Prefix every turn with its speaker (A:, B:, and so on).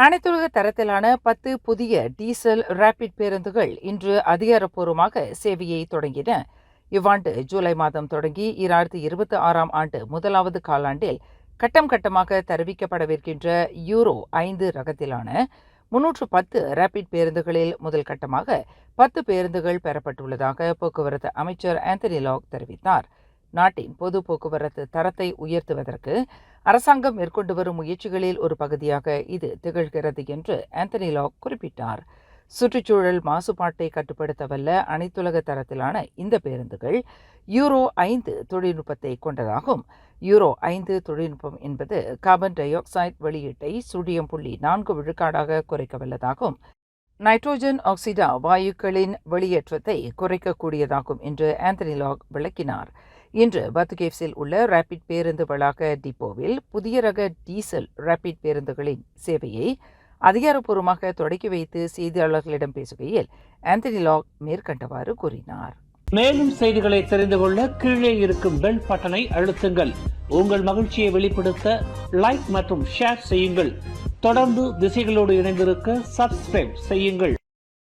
A: அனைத்துலக தரத்திலான 10 புதிய டீசல் ரேபிட் பேருந்துகள் இன்று அதிகாரப்பூர்வமாக சேவையை தொடங்கின. இவ்வாண்டு ஜூலை மாதம் தொடங்கி 2026ஆம் ஆண்டு முதலாவது காலாண்டில் கட்டம் கட்டமாக தருவிக்கப்படவிருக்கின்ற யூரோ 5 ரகத்திலான 310 ரேபிட் பேருந்துகளில் முதல் கட்டமாக 10 பேருந்துகள் பெறப்பட்டுள்ளதாக போக்குவரத்து அமைச்சர் ஆந்தனி லாக் தெரிவித்தார். நாட்டின் பொது போக்குவரத்து தரத்தை உயர்த்துவதற்கு அரசாங்கம் மேற்கொண்டு வரும் முயற்சிகளில் ஒரு பகுதியாக இது திகழ்கிறது என்று ஆந்தனி லாக் குறிப்பிட்டார். சுற்றுச்சூழல் மாசுபாட்டை கட்டுப்படுத்தவல்ல அனைத்துலக தரத்திலான இந்த பேருந்துகள் யூரோ 5 தொழில்நுட்பத்தை கொண்டதாகும். யூரோ 5 தொழில்நுட்பம் என்பது கார்பன் டை ஆக்சைடு வெளியீட்டை 0.4 விழுக்காடாக குறைக்க வல்லதாகும். நைட்ரோஜன் ஆக்சிடா வாயுக்களின் வெளியேற்றத்தை குறைக்கக்கூடியதாகும் என்று ஆந்தனி லாக் விளக்கினார். இன்று பத்துகேவ்ஸில் உள்ள ரேபிட் பேருந்து வளாக டிப்போவில் புதிய ரக டீசல் ரேபிட் பேருந்துகளின் சேவையை அதிகாரப்பூர்வமாக தொடக்கி வைத்து செய்தியாளர்களிடம் பேசுகையில் ஆந்தனி லாக் மேற்கண்டவாறு கூறினார்.
B: மேலும் செய்திகளை தெரிந்து கொள்ள கீழே இருக்கும் பெல் பட்டனை அழுத்துங்கள். உங்கள் மகிழ்ச்சியை வெளிப்படுத்த லைக் மற்றும் ஷேர் செய்யுங்கள். தொடர்ந்து திசைகளோடு இணைந்திருக்க சப்ஸ்கிரைப் செய்யுங்கள்.